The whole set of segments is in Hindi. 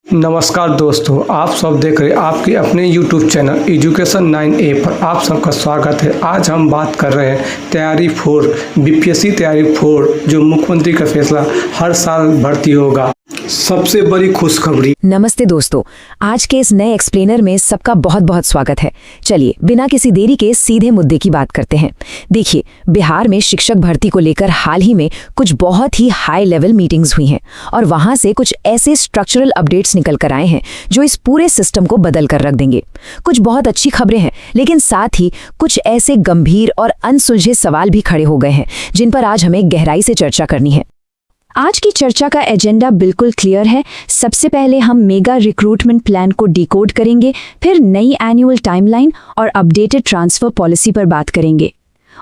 नमस्कार दोस्तों, आप सब देख रहे हैं आपके अपने YouTube चैनल एजुकेशन 9A पर आप सबका स्वागत है। आज हम बात कर रहे हैं तैयारी 4 बीपीएससी तैयारी 4 जो मुख्यमंत्री का फैसला हर साल भर्ती होगा। सबसे बड़ी खुशखबरी। नमस्ते दोस्तों, आज के इस नए एक्सप्लेनर में सबका बहुत बहुत स्वागत है। चलिए बिना किसी देरी के सीधे मुद्दे की बात करते हैं। देखिए, बिहार में शिक्षक भर्ती को लेकर हाल ही में कुछ बहुत ही हाई लेवल मीटिंग्स हुई हैं और वहां से कुछ ऐसे स्ट्रक्चरल अपडेट्स निकल कर आए हैं जो इस पूरे सिस्टम को बदल कर रख देंगे। कुछ बहुत अच्छी खबरें हैं, लेकिन साथ ही कुछ ऐसे गंभीर और अनसुलझे सवाल भी खड़े हो गए हैं जिन पर आज हमें गहराई से चर्चा करनी है। आज की चर्चा का एजेंडा बिल्कुल क्लियर है। सबसे पहले हम मेगा रिक्रूटमेंट प्लान को डिकोड करेंगे, फिर नई एनुअल टाइमलाइन और अपडेटेड ट्रांसफर पॉलिसी पर बात करेंगे।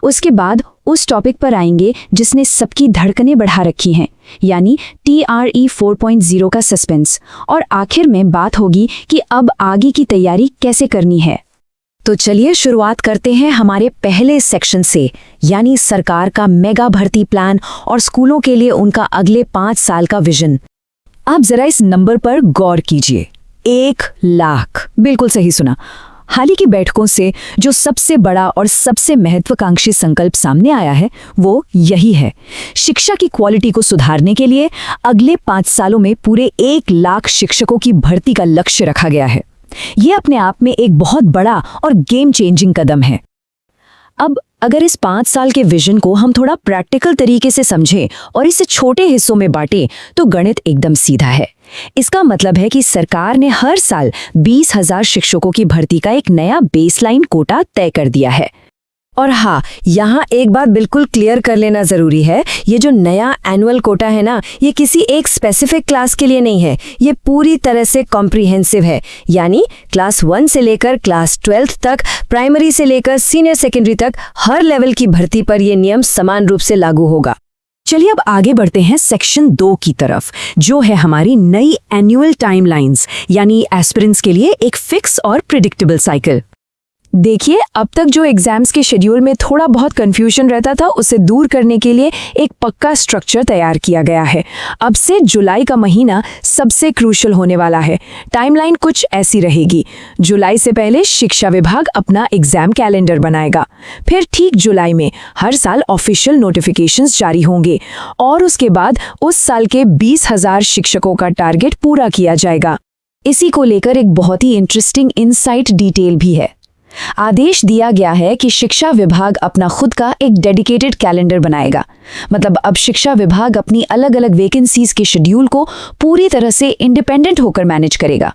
उसके बाद उस टॉपिक पर आएंगे जिसने सबकी धड़कनें बढ़ा रखी हैं, यानी TRE 4.0 का सस्पेंस। और आखिर में बात होगी कि अब आगे की तैयारी कैसे करनी है। तो चलिए शुरुआत करते हैं हमारे पहले सेक्शन से, यानी सरकार का मेगा भर्ती प्लान और स्कूलों के लिए उनका अगले 5 साल का विजन। आप जरा इस नंबर पर गौर कीजिए, 1 लाख। बिल्कुल सही सुना। हाल ही की बैठकों से जो सबसे बड़ा और सबसे महत्वाकांक्षी संकल्प सामने आया है वो यही है। शिक्षा की क्वालिटी को सुधारने के लिए अगले 5 सालों में पूरे 1 लाख शिक्षकों की भर्ती का लक्ष्य रखा गया है। ये अपने आप में एक बहुत बड़ा और गेम चेंजिंग कदम है। अब अगर इस 5 साल के विजन को हम थोड़ा प्रैक्टिकल तरीके से समझें और इसे छोटे हिस्सों में बांटें तो गणित एकदम सीधा है। इसका मतलब है कि सरकार ने हर साल 20,000 शिक्षकों की भर्ती का एक नया बेसलाइन कोटा तय कर दिया है। और हाँ, यहाँ एक बात बिल्कुल क्लियर कर लेना जरूरी है, ये जो नया एनुअल कोटा है ना, ये किसी एक स्पेसिफिक क्लास के लिए नहीं है। ये पूरी तरह से कॉम्प्रिहेंसिव है, यानी क्लास 1 से लेकर क्लास 12 तक, प्राइमरी से लेकर सीनियर सेकेंडरी तक हर लेवल की भर्ती पर यह नियम समान रूप से लागू होगा। चलिए अब आगे बढ़ते हैं सेक्शन 2 की तरफ, जो है हमारी नई एनुअल टाइमलाइंस, यानी एस्पिरेंट्स के लिए एक फिक्स और प्रिडिक्टेबल साइकिल। देखिए, अब तक जो एग्जाम्स के शेड्यूल में थोड़ा बहुत कंफ्यूजन रहता था, उसे दूर करने के लिए एक पक्का स्ट्रक्चर तैयार किया गया है। अब से जुलाई का महीना सबसे क्रूशियल होने वाला है। टाइमलाइन कुछ ऐसी रहेगी। जुलाई से पहले शिक्षा विभाग अपना एग्जाम कैलेंडर बनाएगा, फिर ठीक जुलाई में हर साल ऑफिशियल नोटिफिकेशंस जारी होंगे और उसके बाद उस साल के 20,000 शिक्षकों का टारगेट पूरा किया जाएगा। इसी को लेकर एक बहुत ही इंटरेस्टिंग इनसाइट डिटेल भी है। आदेश दिया गया है कि शिक्षा विभाग अपना खुद का एक डेडिकेटेड कैलेंडर बनाएगा। मतलब अब शिक्षा विभाग अपनी अलग अलग वैकेंसीज के शेड्यूल को पूरी तरह से इंडिपेंडेंट होकर मैनेज करेगा।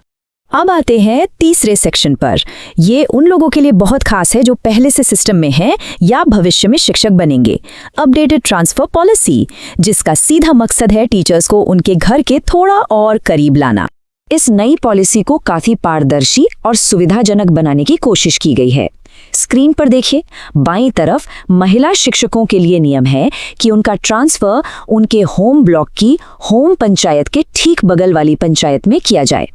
अब आते हैं तीसरे सेक्शन पर। ये उन लोगों के लिए बहुत खास है जो पहले से सिस्टम में हैं या भविष्य में शिक्षक बनेंगे। अपडेटेड ट्रांसफर पॉलिसी, जिसका सीधा मकसद है टीचर्स को उनके घर के थोड़ा और करीब लाना। इस नई पॉलिसी को काफी पारदर्शी और सुविधाजनक बनाने की कोशिश की गई है। स्क्रीन पर देखिए, बाईं तरफ महिला शिक्षकों के लिए नियम है कि उनका ट्रांसफर उनके होम ब्लॉक की होम पंचायत के ठीक बगल वाली पंचायत में किया जाए,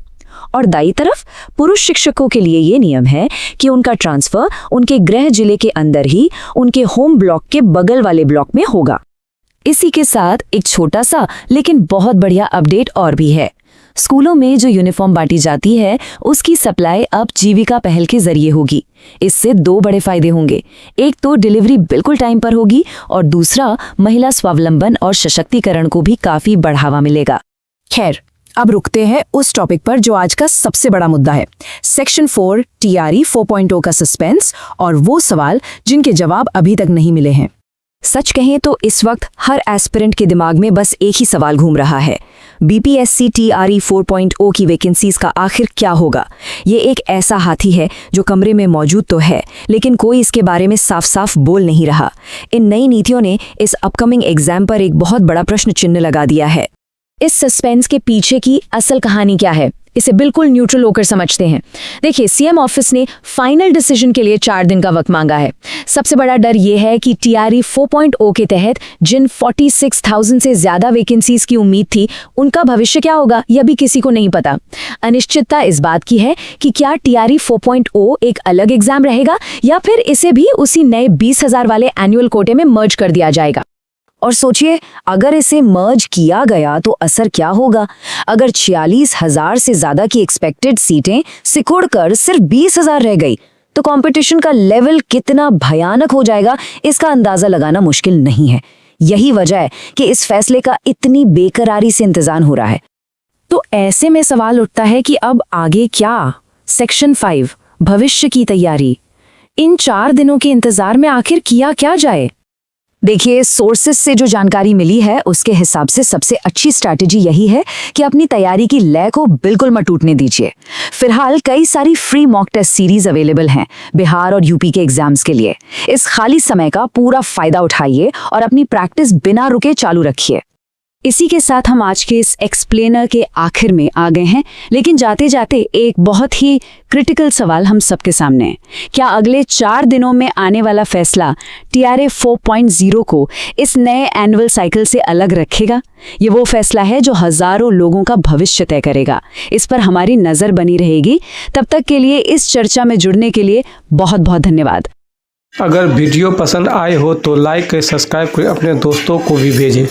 और दाईं तरफ पुरुष शिक्षकों के लिए ये नियम है कि उनका ट्रांसफर उनके गृह जिले के अंदर ही उनके होम ब्लॉक के बगल वाले ब्लॉक में होगा। इसी के साथ एक छोटा सा लेकिन बहुत बढ़िया अपडेट और भी है। स्कूलों में जो यूनिफॉर्म बांटी जाती है उसकी सप्लाई अब जीविका पहल के जरिए होगी। इससे 2 बड़े फायदे होंगे। एक तो डिलीवरी बिल्कुल टाइम पर होगी और दूसरा महिला स्वावलंबन और सशक्तिकरण को भी काफी बढ़ावा मिलेगा। खैर, अब रुकते हैं उस टॉपिक पर जो आज का सबसे बड़ा मुद्दा है, सेक्शन 4 TRE 4.0 का सस्पेंस और वो सवाल जिनके जवाब अभी तक नहीं मिले हैं। सच कहें तो इस वक्त हर एस्पिरेंट के दिमाग में बस एक ही सवाल घूम रहा है, BPSC TRE 4.0 की वैकेंसीज का आखिर क्या होगा। ये एक ऐसा हाथी है जो कमरे में मौजूद तो है, लेकिन कोई इसके बारे में साफ साफ बोल नहीं रहा। इन नई नीतियों ने इस अपकमिंग एग्जाम पर एक बहुत बड़ा प्रश्न चिन्ह लगा दिया है। इस सस्पेंस के पीछे की असल कहानी क्या है, इसे बिल्कुल न्यूट्रल होकर समझते हैं। देखिए, सीएम ऑफिस ने फाइनल डिसीजन के लिए 4 दिन का वक्त मांगा है। सबसे बड़ा डर यह है कि TRE 4.0 के तहत जिन 46,000 से ज्यादा वैकेंसीज की उम्मीद थी, उनका भविष्य क्या होगा यह भी किसी को नहीं पता। अनिश्चितता इस बात की है कि क्या TRE 4.0 एक अलग एग्जाम रहेगा या फिर इसे भी उसी नए 20,000 वाले एनुअल कोटे में मर्ज कर दिया जाएगा। और सोचिए अगर इसे मर्ज किया गया तो असर क्या होगा। अगर 46,000 से ज्यादा की एक्सपेक्टेड सीटें सिकुड़कर सिर्फ 20,000 रह गई तो कंपटीशन का लेवल कितना भयानक हो जाएगा, इसका अंदाजा लगाना मुश्किल नहीं है। यही वजह है कि इस फैसले का इतनी बेकरारी से इंतजार हो रहा है। तो ऐसे में सवाल उठता है कि अब आगे क्या? सेक्शन 5 भविष्य की तैयारी। इन 4 दिनों के इंतजार में आखिर किया क्या जाए? देखिए, सोर्सेस से जो जानकारी मिली है उसके हिसाब से सबसे अच्छी स्ट्रैटेजी यही है कि अपनी तैयारी की लय को बिल्कुल मत टूटने दीजिए। फिलहाल कई सारी free mock test series available हैं बिहार और यूपी के एग्जाम्स के लिए। इस खाली समय का पूरा फायदा उठाइए और अपनी प्रैक्टिस बिना रुके चालू रखिए। इसी के साथ हम आज के इस एक्सप्लेनर के आखिर में आ गए हैं, लेकिन जाते जाते एक बहुत ही क्रिटिकल सवाल हम सबके सामने है। क्या अगले 4 दिनों में आने वाला फैसला TRA 4.0 को इस नए एनुअल साइकिल से अलग रखेगा? ये वो फैसला है जो हजारों लोगों का भविष्य तय करेगा। इस पर हमारी नजर बनी रहेगी। तब तक के लिए इस चर्चा में जुड़ने के लिए बहुत बहुत धन्यवाद। अगर वीडियो पसंद आए हो तो लाइक करें, सब्सक्राइब करें, अपने दोस्तों को भी भेजें।